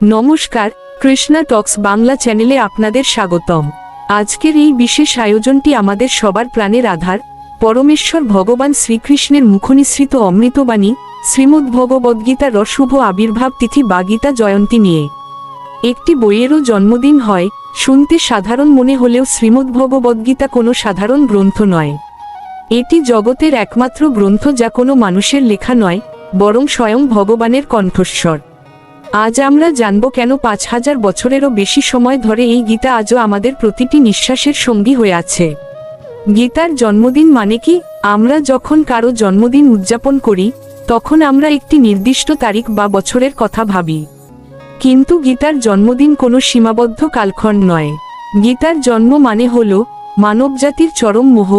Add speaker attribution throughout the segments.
Speaker 1: নমস্কার, কৃষ্ণা টক্স বাংলা চ্যানেলে আপনাদের স্বাগতম। আজকের এই বিশেষ আয়োজনটি আমাদের সবার প্রাণের আধার পরমেশ্বর ভগবান শ্রীকৃষ্ণের মুখনিসৃত অমৃতবাণী শ্রীমদ্ভগবদ্গীতার শুভ আবির্ভাব তিথি বা গীতা জয়ন্তী নিয়ে। একটি বইয়েরও জন্মদিন হয়, শুনতে সাধারণ মনে হলেও শ্রীমদ্ভগবদ্গীতা কোনো সাধারণ গ্রন্থ নয়। এটি জগতের একমাত্র গ্রন্থ যা কোনো মানুষের লেখা নয়, বরং স্বয়ং ভগবানের কণ্ঠস্বর। আজ আমরা জানব কেন 5000 বছরেরও বেশি সময় ধরে এই গীতা আজও আমাদের প্রতিটি নিঃশ্বাসের সঙ্গী হয়ে আছে। গীতার জন্মদিন মানে কি? আমরা যখন কারো জন্মদিন উদযাপন করি, তখন আমরা একটি নির্দিষ্ট তারিখ বা বছরের কথা ভাবি। কিন্তু গীতার জন্মদিন কোনো সীমাবদ্ধ কালখণ্ড নয়। গীতার জন্ম মানে হল মানবজাতির চরম মোহ,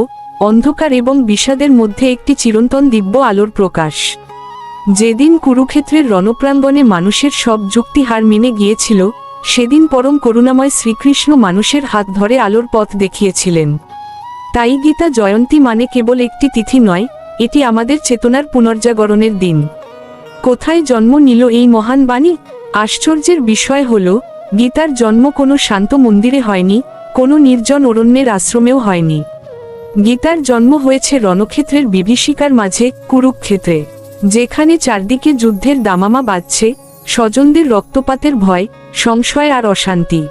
Speaker 1: অন্ধকার এবং বিষাদের মধ্যে একটি চিরন্তন দিব্য আলোর প্রকাশ। যেদিন কুরুক্ষেত্রের রণপ্রাঙ্গণে মানুষের সব যুক্তি হার মেনে গিয়েছিল, সেদিন পরম করুণাময় শ্রীকৃষ্ণ মানুষের হাত ধরে আলোর পথ দেখিয়েছিলেন। তাই গীতা জয়ন্তী মানে কেবল একটি তিথি নয়, এটি আমাদের চেতনার পুনর্জাগরণের দিন। কোথায় জন্ম নিল এই মহান বাণী? আশ্চর্যের বিষয় হল, গীতার জন্ম কোনো শান্ত মন্দিরে হয়নি, কোনো নির্জন অরণ্যের আশ্রমেও হয়নি। গীতার জন্ম হয়েছে রণক্ষেত্রের বিভীষিকার মাঝে, কুরুক্ষেত্রে, যেখানে চারদিকে যুদ্ধের দামামা বাজছে, স্বজনদের রক্তপাতের ভয়, সংশয় আর অশান্তি।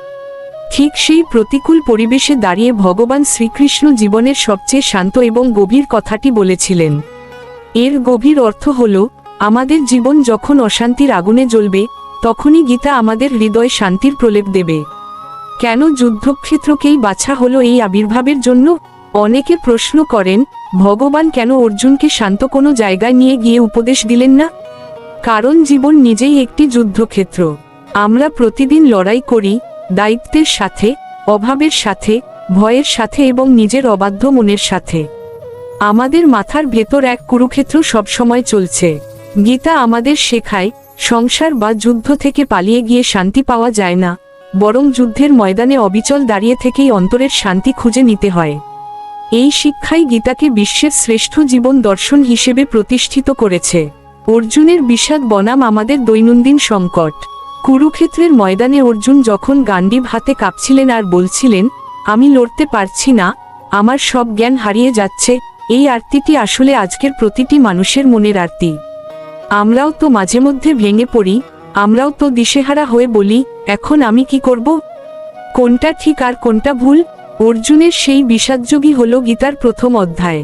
Speaker 1: ঠিক সেই প্রতিকূল পরিবেশে দাঁড়িয়ে ভগবান শ্রীকৃষ্ণ জীবনের সবচেয়ে শান্ত এবং গভীর কথাটি বলেছিলেন। এর গভীর অর্থ হল, আমাদের জীবন যখন অশান্তির আগুনে জ্বলবে, তখনই গীতা আমাদের হৃদয়ে শান্তির প্রলেপ দেবে। কেন যুদ্ধক্ষেত্রকেই বাছা হলো এই আবির্ভাবের জন্য? অনেকে প্রশ্ন করেন, ভগবান কেন অর্জুনকে শান্ত কোনো জায়গায় নিয়ে গিয়ে উপদেশ দিলেন না? কারণ জীবন নিজেই একটি যুদ্ধক্ষেত্র। আমরা প্রতিদিন লড়াই করি, দায়িত্বের সাথে, অভাবের সাথে, ভয়ের সাথে এবং নিজের অবাধ্য মনের সাথে। আমাদের মাথার ভেতর এক কুরুক্ষেত্র সবসময় চলছে। গীতা আমাদের শেখায়, সংসার বা যুদ্ধ থেকে পালিয়ে গিয়ে শান্তি পাওয়া যায় না, বরং যুদ্ধের ময়দানে অবিচল দাঁড়িয়ে থেকেই অন্তরের শান্তি খুঁজে নিতে হয়। এই শিক্ষাই গীতাকে বিশ্বের শ্রেষ্ঠ জীবন দর্শন হিসেবে প্রতিষ্ঠিত করেছে। অর্জুনের বিষাদ বনাম আমাদের দৈনন্দিন সংকট। কুরুক্ষেত্রের ময়দানে অর্জুন যখন গান্ডীব হাতে কাঁপছিলেন আর বলছিলেন, আমি লড়তে পারছি না, আমার সব জ্ঞান হারিয়ে যাচ্ছে, এই আরতিটি আসলে আজকের প্রতিটি মানুষের মনের আরতি। আমরাও তো মাঝে মধ্যে ভেঙে পড়ি, আমরাও তো দিশেহারা হয়ে বলি, এখন আমি কি করব? কোনটা ঠিক আর কোনটা ভুল? অর্জুনের সেই বিষাদযোগী হল গীতার প্রথম অধ্যায়।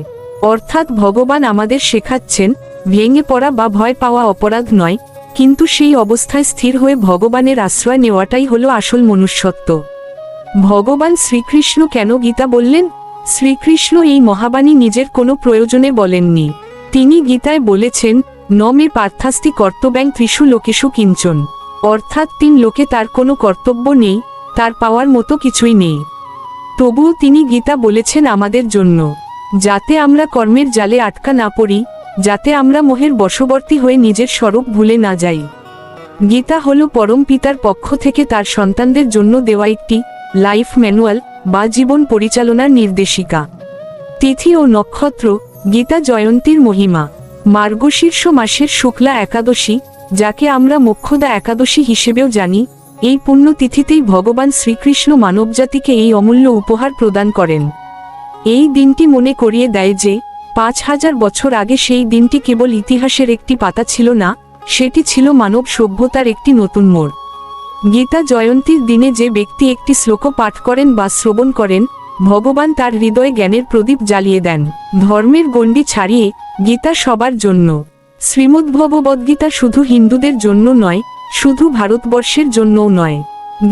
Speaker 1: অর্থাৎ ভগবান আমাদের শেখাচ্ছেন, ভেঙে পড়া বা ভয় পাওয়া অপরাধ নয়, কিন্তু সেই অবস্থায় স্থির হয়ে ভগবানের আশ্রয় নেওয়াটাই হলো আসল মনুষ্যত্ব। ভগবান শ্রীকৃষ্ণ কেন গীতা বললেন? শ্রীকৃষ্ণ এই মহাবাণী নিজের কোনো প্রয়োজনে বলেননি। তিনি গীতায় বলেছেন, ন মে পার্থাস্তি কর্তব্যাং ত্রিষু লোকেষু কিঞ্চন। অর্থাৎ 3 লোকে তার কোনো কর্তব্য নেই, তার পাওয়ার মতো কিছুই নেই। তবুও তিনি গীতা বলেছেন আমাদের জন্য, যাতে আমরা কর্মের জালে আটকা না পড়ি, যাতে আমরা মোহের বশবর্তী হয়ে নিজের স্বরূপ ভুলে না যাই। গীতা হল পরম পিতার পক্ষ থেকে তার সন্তানদের জন্য দেওয়া একটি লাইফ ম্যানুয়াল বা জীবন পরিচালনার নির্দেশিকা। তিথি ও নক্ষত্র। গীতা জয়ন্তীর মহিমা। মার্গশীর্ষ মাসের শুক্লা একাদশী, যাকে আমরা মোক্ষদা একাদশী হিসেবেও জানি, এই পুণ্য তিথিতেই ভগবান শ্রীকৃষ্ণ মানবজাতিকে এই অমূল্য উপহার প্রদান করেন। এই দিনটি মনে করিয়ে দেয় যে 5000 বছর আগে সেই দিনটি কেবল ইতিহাসের একটি পাতা ছিল না, সেটি ছিল মানব সভ্যতার একটি নতুন মোড়। গীতা জয়ন্তীর দিনে যে ব্যক্তি একটি শ্লোক পাঠ করেন বা শ্রবণ করেন, ভগবান তার হৃদয়ে জ্ঞানের প্রদীপ জ্বালিয়ে দেন। ধর্মের গণ্ডি ছাড়িয়ে গীতা সবার জন্য। শ্রীমদ্ভগবদ্গীতা শুধু হিন্দুদের জন্য নয়, শুধু ভারতবর্ষের জন্যও নয়,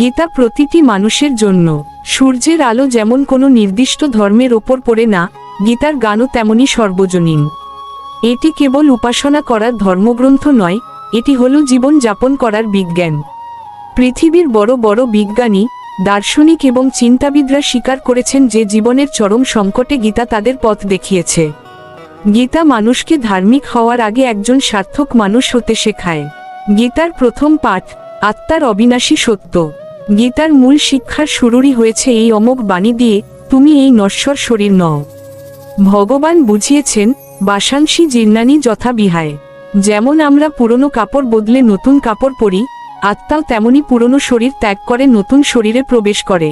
Speaker 1: গীতা প্রতিটি মানুষের জন্য। সূর্যের আলো যেমন কোনো নির্দিষ্ট ধর্মের ওপর পড়ে না, গীতার গানও তেমনই সর্বজনীন। এটি কেবল উপাসনা করার ধর্মগ্রন্থ নয়, এটি হলো জীবন যাপন করার বিজ্ঞান। পৃথিবীর বড় বড় বিজ্ঞানী, দার্শনিক এবং চিন্তাবিদরা স্বীকার করেছেন যে জীবনের চরম সংকটে গীতা তাদের পথ দেখিয়েছে। গীতা মানুষকে ধার্মিক হওয়ার আগে একজন সার্থক মানুষ হতে শেখায়। গীতার প্রথম পাঠ, আত্মার অবিনাশী সত্য। গীতার মূল শিক্ষার শুরুই হয়েছে এই অমোঘ বাণী দিয়ে, তুমি এই নশ্বর শরীর নও। ভগবান বুঝিয়েছেন, বাসাংসী জীর্ণানি যথা বিহায়। যেমন আমরা পুরনো কাপড় বদলে নতুন কাপড় পরি, আত্মাও তেমনি পুরনো শরীর ত্যাগ করে নতুন শরীরে প্রবেশ করে।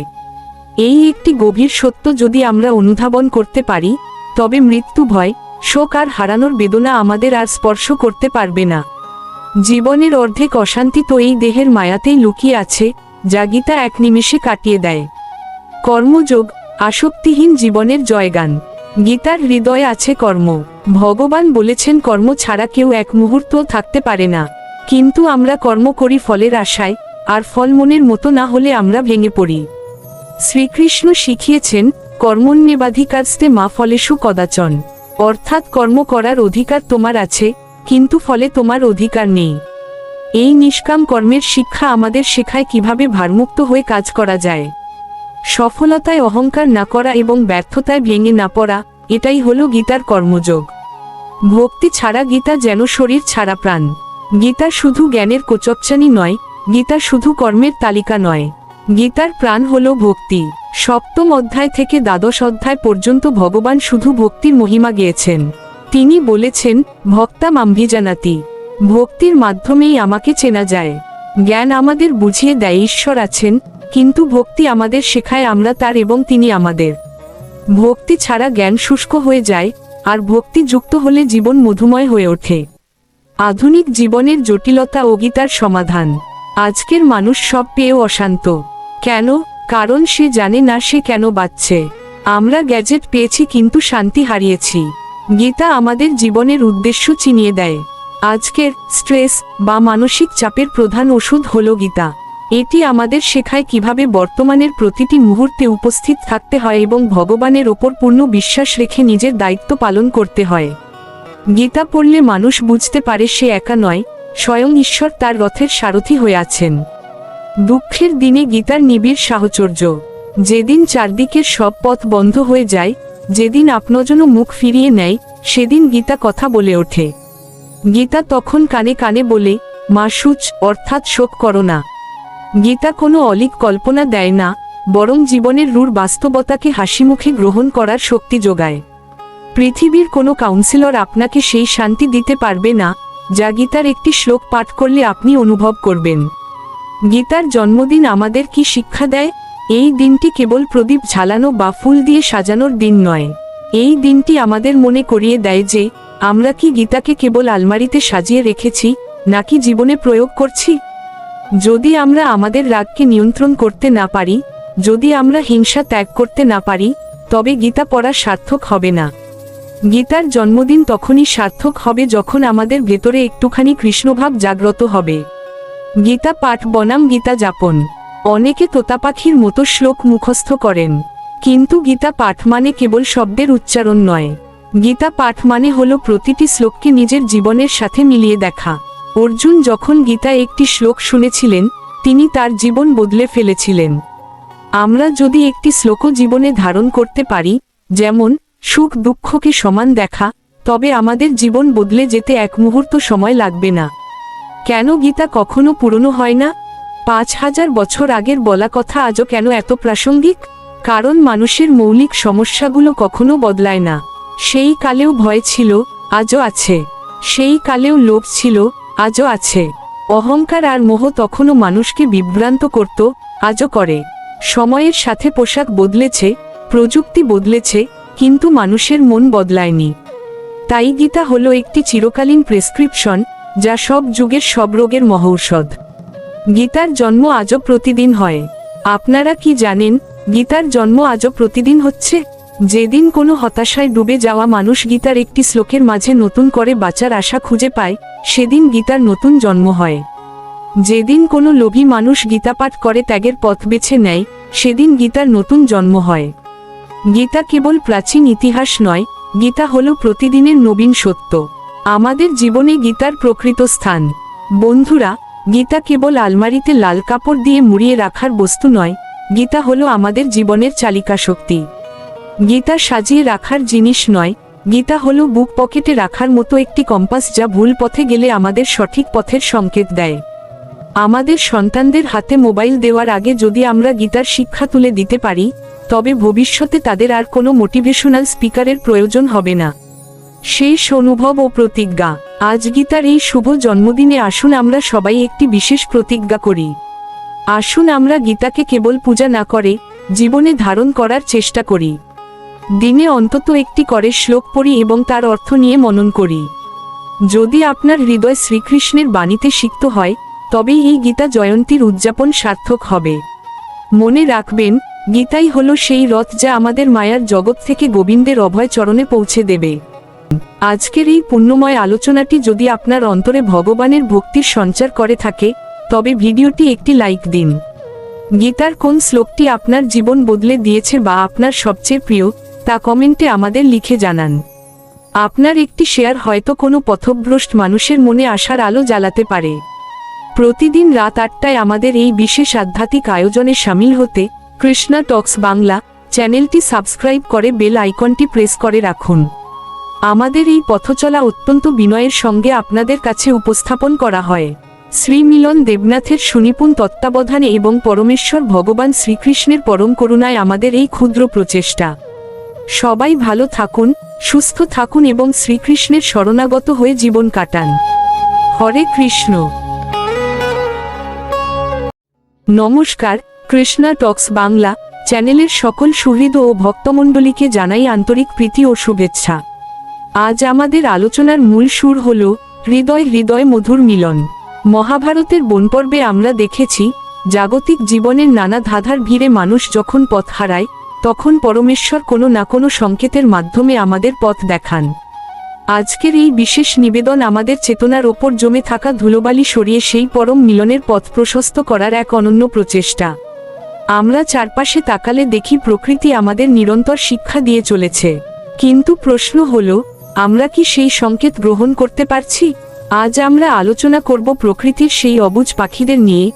Speaker 1: এই একটি গভীর সত্য যদি আমরা অনুধাবন করতে পারি, তবে মৃত্যু ভয়, শোক আর হারানোর বেদনা আমাদের আর স্পর্শ করতে পারবে না। জীবনের অর্ধেক অশান্তি তো এই দেহের মায়াতেই লুকিয়ে আছে, যা গীতা এক নিমেষে কাটিয়ে দেয়। কর্মযোগ, আসক্তিহীন জীবনের জয়গান। গীতার হৃদয়ে আছে কর্ম। ভগবান বলেছেন কর্ম ছাড়া কেউ এক মুহূর্তও থাকতে পারে না। কিন্তু আমরা কর্ম করি ফলের আশায়, আর ফল মনের মতো না হলে আমরা ভেঙে পড়ি। শ্রীকৃষ্ণ শিখিয়েছেন, কর্মণ্যেবাধিকারস্তে মা ফলেষু কদাচন। অর্থাৎ কর্ম করার অধিকার তোমার আছে, কিন্তু ফলে তোমার অধিকার নেই। এই নিষ্কাম কর্মের শিক্ষা আমাদের শেখায় কিভাবে ভারমুক্ত হয়ে কাজ করা যায়। সফলতায় অহংকার না করা এবং ব্যর্থতায় ভেঙে না পড়া, এটাই হলো গীতার কর্মযোগ। ভক্তি ছাড়া গীতা যেন শরীর ছাড়া প্রাণ। গীতা শুধু জ্ঞানের কোচকচানি নয়, গীতা শুধু কর্মের তালিকা নয়। গীতার প্রাণ হলো ভক্তি। সপ্তম অধ্যায় থেকে দ্বাদশ অধ্যায় পর্যন্ত ভগবান শুধু ভক্তির মহিমা গেয়েছেন। তিনি বলেছেন, ভক্তা মাম্ভিজানাতি। ভক্তির মাধ্যমেই আমাকে চেনা যায়। জ্ঞান আমাদের বুঝিয়ে দেয় ঈশ্বর আছেন, কিন্তু ভক্তি আমাদের শেখায় আমরা তার এবং তিনি আমাদের। ভক্তি ছাড়া জ্ঞান শুষ্ক হয়ে যায়, আর ভক্তি যুক্ত হলে জীবন মধুময় হয়ে ওঠে। আধুনিক জীবনের জটিলতা ও গীতার সমাধান। আজকের মানুষ সব পেয়েও অশান্ত। কেন? কারণ সে জানে না সে কেন বাঁচছে। আমরা গ্যাজেট পেয়েছি কিন্তু শান্তি হারিয়েছি। গীতা আমাদের জীবনের উদ্দেশ্য চিনিয়ে দেয়। আজকের স্ট্রেস বা মানসিক চাপের প্রধান ওষুধ হলো গীতা। এটি আমাদের শেখায় কিভাবে বর্তমানের প্রতিটি মুহূর্তে উপস্থিত থাকতে হয় এবং ভগবানের ওপর পূর্ণ বিশ্বাস রেখে নিজের দায়িত্ব পালন করতে হয়। গীতা পড়লে মানুষ বুঝতে পারে সে একা নয়, স্বয়ং ঈশ্বর তার রথের সারথি হয়ে আছেন। দুঃখের দিনে গীতার নিবিড় সাহচর্য। যেদিন চারদিকের সব পথ বন্ধ হয়ে যায়, যেদিন আপনজনও মুখ ফিরিয়ে নেয়, সেদিন গীতা কথা বলে ওঠে। গীতা তখন কানে কানে বলে, মা শুচ, অর্থাৎ শোক করো না। গীতা কোনো অলীক কল্পনা দেয় না, বরং জীবনের রূঢ় বাস্তবতাকে হাসিমুখে গ্রহণ করার শক্তি যোগায়। পৃথিবীর কোনো কাউন্সিলর আপনাকে সেই শান্তি দিতে পারবে না, যা গীতার একটি শ্লোক পাঠ করলে আপনি অনুভব করবেন। গীতার জন্মদিন আমাদের কি শিক্ষা দেয়? এই দিনটি কেবল প্রদীপ ঝালানো বা ফুল দিয়ে সাজানোর দিন নয়। এই দিনটি আমাদের মনে করিয়ে দেয় যে, আমরা কি গীতাকে কেবল আলমারিতে সাজিয়ে রেখেছি, নাকি জীবনে প্রয়োগ করছি। যদি আমরা আমাদের রাগকে নিয়ন্ত্রণ করতে না পারি, যদি আমরা হিংসা ত্যাগ করতে না পারি, তবে গীতা পড়া সার্থক হবে না। গীতার জন্মদিন তখনই সার্থক হবে যখন আমাদের ভেতরে একটুখানি কৃষ্ণভাব জাগ্রত হবে। গীতা পাঠ বনাম গীতা যাপন। অনেকে তোতাপাখির মতো শ্লোক মুখস্থ করেন, কিন্তু গীতা পাঠ মানে কেবল শব্দের উচ্চারণ নয়। গীতা পাঠ মানে হলো প্রতিটি শ্লোককে নিজের জীবনের সাথে মিলিয়ে দেখা। অর্জুন যখন গীতা একটি শ্লোক শুনেছিলেন, তিনি তার জীবন বদলে ফেলেছিলেন। আমরা যদি একটি শ্লোকও জীবনে ধারণ করতে পারি, যেমন সুখ দুঃখকে সমান দেখা, তবে আমাদের জীবন বদলে যেতে এক মুহূর্ত সময় লাগবে না। কেন গীতা কখনো পুরনো হয় না? 5000 বছর আগের বলা কথা আজও কেন এত প্রাসঙ্গিক? কারণ মানুষের মৌলিক সমস্যাগুলো কখনো বদলায় না। সেই কালেও ভয় ছিল, আজও আছে। সেই কালেও লোভ ছিল, আজও আছে। অহংকার আর মোহ তখনও মানুষকে বিভ্রান্ত করত, আজও করে। সময়ের সাথে পোশাক বদলেছে, প্রযুক্তি বদলেছে, কিন্তু মানুষের মন বদলায়নি। তাই গীতা হলো একটি চিরকালীন প্রেসক্রিপশন, যা সব যুগের সব রোগের মহৌষধ। গীতার জন্ম আজও প্রতিদিন হয়। আপনারা কি জানেন, গীতার জন্ম আজও প্রতিদিন হচ্ছে? যেদিন কোনো হতাশায় ডুবে যাওয়া মানুষ গীতার একটি শ্লোকের মাঝে নতুন করে বাঁচার আশা খুঁজে পায়, সেদিন গীতার নতুন জন্ম হয়। যেদিন কোনো লোভী মানুষ গীতা পাঠ করে ত্যাগের পথ বেছে নেয়, সেদিন গীতার নতুন জন্ম হয়। গীতা কেবল প্রাচীন ইতিহাস নয়, গীতা হলো প্রতিদিনের নবীন সত্য। আমাদের জীবনে গীতার প্রকৃত স্থান। বন্ধুরা, গীতা কেবল আলমারিতে লাল কাপড় দিয়ে মুড়িয়ে রাখার বস্তু নয়, গীতা হলো আমাদের জীবনের চালিকা শক্তি। গীতা সাজিয়ে রাখার জিনিস নয়, গীতা হলো বুক পকেটে রাখার মতো একটি কম্পাস, যা ভুল পথে গেলে আমাদের সঠিক পথের সংকেত দেয়। আমাদের সন্তানদের হাতে মোবাইল দেওয়ার আগে যদি আমরা গীতার শিক্ষা তুলে দিতে পারি, তবে ভবিষ্যতে তাদের আর কোনো মোটিভেশনাল স্পিকারের প্রয়োজন হবে না। শেষ অনুভব ও প্রতিজ্ঞা। আজ গীতার এই শুভ জন্মদিনে আসুন আমরা সবাই একটি বিশেষ প্রতিজ্ঞা করি। আসুন আমরা গীতাকে কেবল পূজা না করে জীবনে ধারণ করার চেষ্টা করি। দিনে অন্তত একটি করে শ্লোক পড়ি এবং তার অর্থ নিয়ে মনন করি। যদি আপনার হৃদয় শ্রীকৃষ্ণের বাণীতে সিক্ত হয়, তবেই এই গীতা জয়ন্তীর উদযাপন সার্থক হবে। মনে রাখবেন, গীতাই হলো সেই রথ যা আমাদের মায়ার জগৎ থেকে গোবিন্দের অভয় চরণে পৌঁছে দেবে। আজকের এই পুণ্যময় আলোচনাটি যদি আপনার অন্তরে ভগবানের ভক্তির সঞ্চার করে থাকে, তবে ভিডিওটি একটি লাইক দিন। গীতার কোন শ্লোকটি আপনার জীবন বদলে দিয়েছে বা আপনার সবচেয়ে প্রিয়, তা কমেন্টে আমাদের লিখে জানান। আপনার একটি শেয়ার হয়তো কোনো পথভ্রষ্ট মানুষের মনে আশার আলো জ্বালাতে পারে। প্রতিদিন রাত 8টায় আমাদের এই বিশেষ আধ্যাত্মিক আয়োজনে শামিল হতে কৃষ্ণা টক্স বাংলা চ্যানেলটি সাবস্ক্রাইব করে বেল আইকনটি প্রেস করে রাখুন। আমাদের এই পথচলা অত্যন্ত বিনয়ের সঙ্গে আপনাদের কাছে উপস্থাপন করা হয় শ্রী মিলন দেবনাথের সুনিপুণ তত্ত্বাবধানে এবং পরমেশ্বর ভগবান শ্রীকৃষ্ণের পরম করুণায় আমাদের এই ক্ষুদ্র প্রচেষ্টা। সবাই ভালো থাকুন, সুস্থ থাকুন এবং শ্রীকৃষ্ণের শরণাগত হয়ে জীবন কাটান। হরে কৃষ্ণ। নমস্কার, কৃষ্ণা টক্স বাংলা চ্যানেলের সকল সুহৃদ ও ভক্তমণ্ডলীকে জানাই আন্তরিক প্রীতি ও শুভেচ্ছা। আজ আমাদের আলোচনার মূল সুর হল হৃদয় হৃদয় মধুর মিলন। মহাভারতের বনপর্বে আমরা দেখেছি, জাগতিক জীবনের নানা ধাঁধার ভিড়ে মানুষ যখন পথ হারায়, তখন পরমেশ্বর কোনো না কোনো সংকেতের মাধ্যমে আমাদের পথ দেখান। আজকের এই বিশেষ নিবেদন আমাদের চেতনার ওপর জমে থাকা ধুলোবালি সরিয়ে সেই পরম মিলনের পথ প্রশস্ত করার এক অনন্য প্রচেষ্টা। আমরা চারপাশে তাকালে দেখি প্রকৃতি আমাদের নিরন্তর শিক্ষা দিয়ে চলেছে, কিন্তু প্রশ্ন হলো, আমরা কি সেই সংকেত গ্রহণ করতে পারছি? আজ আমরা আলোচনা করব প্রকৃতির সেই অবুঝ পাখিদের নিয়ে,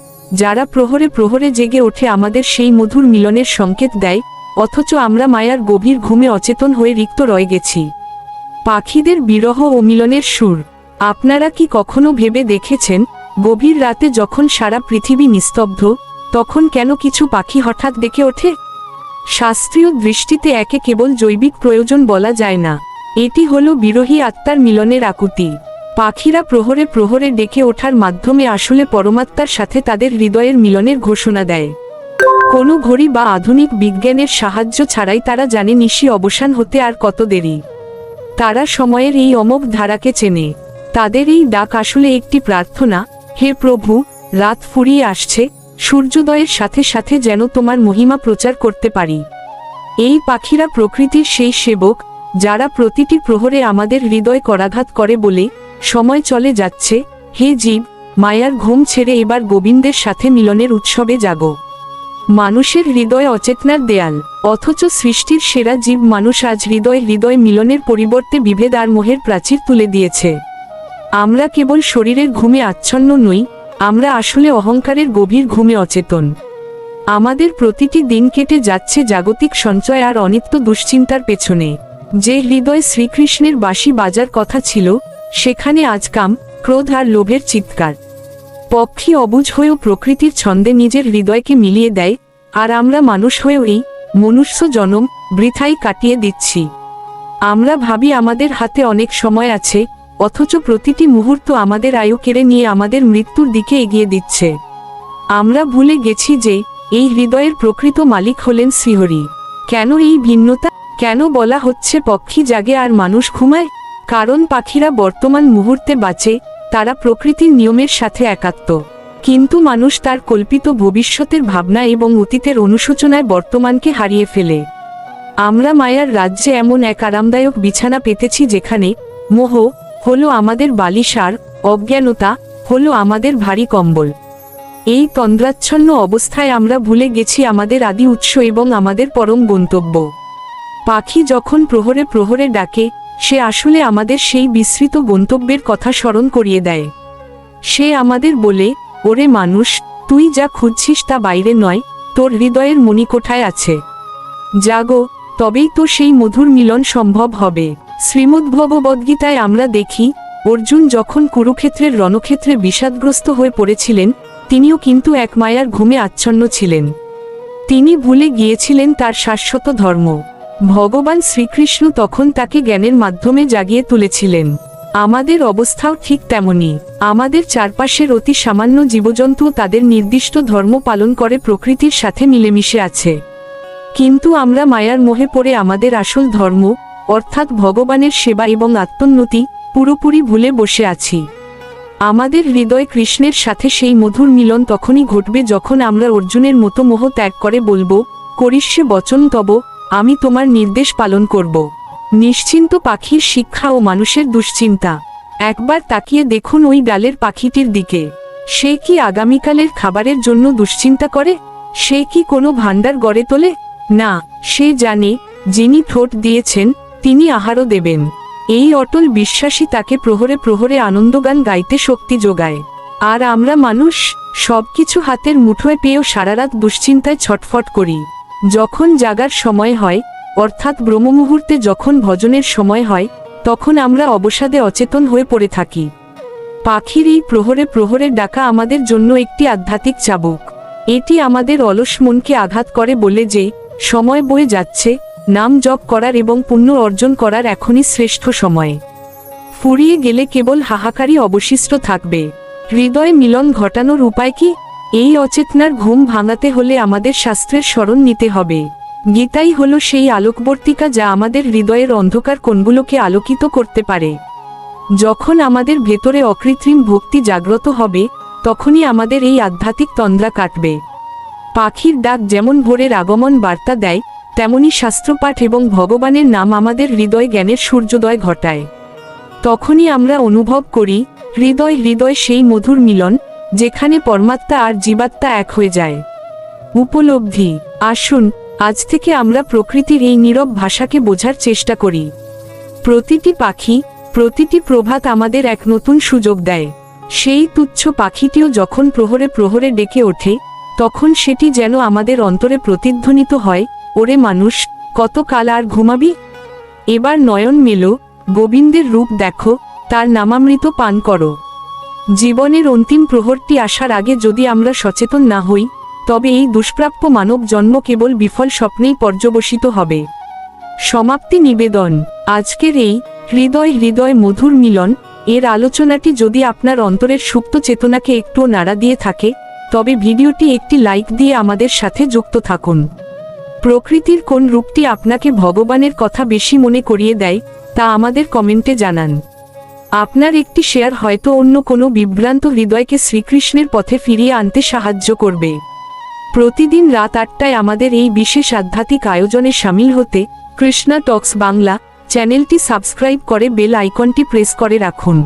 Speaker 1: যারা প্রহরে প্রহরে জেগে ওঠে আমাদের সেই মধুর মিলনের সংকেত দেয়, অথচ আমরা মায়ার গভীর ঘুমে অচেতন হয়ে রিক্ত রয়ে গেছি। পাখিদের বিরহ ও মিলনের সুর। আপনারা কি কখনো ভেবে দেখেছেন, গভীর রাতে যখন সারা পৃথিবী নিস্তব্ধ, তখন কেন কিছু পাখি হঠাৎ ডেকে ওঠে? শাস্ত্রীয় দৃষ্টিতে একে কেবল জৈবিক প্রয়োজন বলা যায় না, এটি হলো বিরহী আত্মার মিলনের আকুতি। পাখিরা প্রহরে প্রহরে ডেকে ওঠার মাধ্যমে আসলে পরমাত্মার সাথে তাদের হৃদয়ের মিলনের ঘোষণা দেয়। কোনো ঘড়ি বা আধুনিক বিজ্ঞানের সাহায্য ছাড়াই তারা জানে নিশি অবসান হতে আর কত দেরি। তারা সময়ের এই অমোঘ ধারাকে চেনে। তাদের এই ডাক আসলে একটি প্রার্থনা, হে প্রভু, রাত ফুরিয়ে আসছে, সূর্যোদয়ের সাথে সাথে যেন তোমার মহিমা প্রচার করতে পারি। এই পাখিরা প্রকৃতির সেই সেবক, যারা প্রতিটি প্রহরে আমাদের হৃদয় করাঘাত করে বলে, সময় চলে যাচ্ছে, হে জীব, মায়ার ঘুম ছেড়ে এবার গোবিন্দের সাথে মিলনের উৎসবে জাগো। মানুষের হৃদয় অচেতনার দেয়াল, অথচ সৃষ্টির সেরা জীব মানুষ আজ হৃদয় হৃদয় মিলনের পরিবর্তে বিভেদ আর মোহের প্রাচীর তুলে দিয়েছে। আমরা কেবল শরীরের ঘুমে আচ্ছন্ন নই, আমরা আসলে অহংকারের গভীর ঘুমে অচেতন। আমাদের প্রতিটি দিন কেটে যাচ্ছে জাগতিক সঞ্চয় আর অনিত্য দুশ্চিন্তার পেছনে। যে হৃদয় শ্রীকৃষ্ণের বাঁশি বাজার কথা ছিল, সেখানে আজ কাম, ক্রোধ আর লোভের চিৎকার। পক্ষী অবুঝ হয়েও প্রকৃতির ছন্দে নিজের হৃদয়কে মিলিয়ে দেয়, আর আমরা মানুষ হয়েও এই মনুষ্য জনম বৃথাই কাটিয়ে দিচ্ছি। আমরা ভাবি আমাদের হাতে অনেক সময় আছে, অথচ প্রতিটি মুহূর্ত আমাদের আয়ু কেড়ে নিয়ে আমাদের মৃত্যুর দিকে এগিয়ে দিচ্ছে। আমরা ভুলে গেছি যে এই হৃদয়ের প্রকৃত মালিক হলেন শ্রীহরি। কেন এই ভিন্নতা? কেন বলা হচ্ছে পক্ষী জাগে আর মানুষ ঘুমায়? কারণ পাখিরা বর্তমান মুহূর্তে বাঁচে, তারা প্রকৃতির নিয়মের সাথে একাত্ম। কিন্তু মানুষ তার কল্পিত ভবিষ্যতের ভাবনা এবং অতীতের অনুশোচনায় বর্তমানকে হারিয়ে ফেলে। আমরা মায়ার রাজ্যে এমন এক আরামদায়ক বিছানা পেতেছি যেখানে মোহ হলো আমাদের বালিশ আর অজ্ঞানতা হলো আমাদের ভারী কম্বল। এই তন্দ্রাচ্ছন্ন অবস্থায় আমরা ভুলে গেছি আমাদের আদি উৎস এবং আমাদের পরম গন্তব্য। পাখি যখন প্রহরে প্রহরে ডাকে, সে আসলে আমাদের সেই বিস্মৃত গন্তব্যের কথা স্মরণ করিয়ে দেয়। সে আমাদের বলে, ওরে মানুষ, তুই যা খুঁজছিস তা বাইরে নয়, তোর হৃদয়ের মণিকোঠায় আছে। জাগো, তবেই তো সেই মধুর মিলন সম্ভব হবে। শ্রীমদ্ভগবদ্গীতায় আমরা দেখি, অর্জুন যখন কুরুক্ষেত্রের রণক্ষেত্রে বিষাদগ্রস্ত হয়ে পড়েছিলেন, তিনিও কিন্তু এক মায়ার ঘুমে আচ্ছন্ন ছিলেন। তিনি ভুলে গিয়েছিলেন তার শাশ্বত ধর্ম। ভগবান শ্রীকৃষ্ণ তখন তাকে জ্ঞানের মাধ্যমে জাগিয়ে তুলেছিলেন। আমাদের অবস্থাও ঠিক তেমনি। আমাদের চারপাশের অতি সামান্য জীবজন্তুও তাদের নির্দিষ্ট ধর্ম পালন করে প্রকৃতির সাথে মিলেমিশে আছে। কিন্তু আমরা মায়ার মোহে পড়ে আমাদের আসল ধর্ম অর্থাৎ ভগবানের সেবা এবং আত্মোন্নতি পুরোপুরি ভুলে বসে আছি। আমাদের হৃদয় কৃষ্ণের সাথে সেই মধুর মিলন তখনই ঘটবে যখন আমরা অর্জুনের মতো মোহ ত্যাগ করে বলবো, করিষ্যে বচন তব, আমি তোমার নির্দেশ পালন করব। নিশ্চিন্ত পাখির শিক্ষা ও মানুষের দুশ্চিন্তা। একবার তাকিয়ে দেখুন ওই ডালের পাখিটির দিকে। সে কি আগামীকালের খাবারের জন্য দুশ্চিন্তা করে? সে কি কোনো ভাণ্ডার গড়ে তোলে? না, সে জানে যিনি ঠোঁট দিয়েছেন তিনি আহারও দেবেন। এই অটল বিশ্বাসী তাকে প্রহরে প্রহরে আনন্দগান গাইতে শক্তি যোগায়। আর আমরা মানুষ সবকিছু হাতের মুঠোয় পেয়েও সারারাত দুশ্চিন্তায় ছটফট করি। যখন জাগার সময় হয় অর্থাৎ ব্রহ্মমুহূর্তে যখন ভজনের সময় হয় তখন আমরা অবসাদে অচেতন হয়ে পড়ে থাকি। পাখির এই প্রহরে প্রহরে ডাকা আমাদের জন্য একটি আধ্যাত্মিক চাবুক। এটি আমাদের অলস মনকে আঘাত করে বলে যে সময় বয়ে যাচ্ছে, নাম জপ করার এবং পুণ্য অর্জন করার এখনই শ্রেষ্ঠ সময়। ফুরিয়ে গেলে কেবল হাহাকারই অবশিষ্ট থাকবে। হৃদয় মিলন ঘটানোর উপায় কি? এই অচেতনার ঘুম ভাঙাতে হলে আমাদের শাস্ত্রের শরণ নিতে হবে। গীতাই হলো সেই আলোকবর্তিকা যা আমাদের হৃদয়ের অন্ধকার কোণগুলোকে আলোকিত করতে পারে। যখন আমাদের ভেতরে অকৃত্রিম ভক্তি জাগ্রত হবে তখনই আমাদের এই আধ্যাত্মিক তন্দ্রা কাটবে। পাখির ডাক যেমন ভোরের আগমন বার্তা দেয়, তেমনি শাস্ত্রপাঠ এবং ভগবানের নাম আমাদের হৃদয় জ্ঞানের সূর্যোদয় ঘটায়। তখনই আমরা অনুভব করি হৃদয় হৃদয় সেই মধুর মিলন যেখানে পরমাত্মা আর জীবাত্মা এক হয়ে যায়। উপলব্ধি। আসুন আজ থেকে আমরা প্রকৃতির এই নীরব ভাষাকে বোঝার চেষ্টা করি। প্রতিটি পাখি, প্রতিটি প্রভাত আমাদের এক নতুন সুযোগ দেয়। সেই তুচ্ছ পাখিটিও যখন প্রহরে প্রহরে ডেকে ওঠে তখন সেটি যেন আমাদের অন্তরে প্রতিধ্বনিত হয়, ওরে মানুষ, কত কাল আর ঘুমাবি? এবার নয়ন মেলো, গোবিন্দের রূপ দেখো, তার নামামৃত পান করো। জীবনের অন্তিম প্রহরটি আসার আগে যদি আমরা সচেতন না হই তবে এই দুষ্প্রাপ্য মানব জন্ম কেবল বিফল স্বপ্নেই পর্যবসিত হবে। সমাপ্তি নিবেদন। আজকের এই হৃদয় হৃদয় মধুর মিলন এর আলোচনাটি যদি আপনার অন্তরের সুপ্ত চেতনাকে একটুও নাড়া দিয়ে থাকে তবে ভিডিওটি একটি লাইক দিয়ে আমাদের সাথে যুক্ত থাকুন। প্রকৃতির কোন রূপটি আপনাকে ভগবানের কথা বেশি মনে করিয়ে দেয় তা আমাদের কমেন্টে জানান। আপনার একটি শেয়ার হয়তো অন্য কোনো বিভ্রান্ত হৃদয়কে শ্রীকৃষ্ণের পথে ফিরিয়ে আনতে সাহায্য করবে। প্রতিদিন রাত 8টায় আমাদের এই বিশেষ আধ্যাত্মিক আয়োজনে শামিল হতে কৃষ্ণা টক্স বাংলা চ্যানেলটি সাবস্ক্রাইব করে বেল আইকনটি প্রেস করে রাখুন।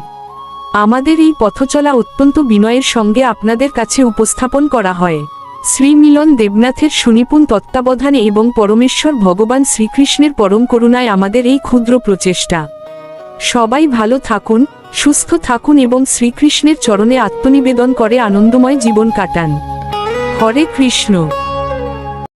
Speaker 1: আমাদের এই পথচলা অত্যন্ত বিনয়ের সঙ্গে আপনাদের কাছে উপস্থাপন করা হয় শ্রী মিলন দেবনাথের সুনিপুণ তত্ত্বাবধানে এবং পরমেশ্বর ভগবান শ্রীকৃষ্ণের পরম করুণায় আমাদের এই ক্ষুদ্র প্রচেষ্টা। সবাই ভালো থাকুন, সুস্থ থাকুন এবং শ্রীকৃষ্ণের চরণে আত্মনিবেদন করে আনন্দময় জীবন কাটান। হরে কৃষ্ণ।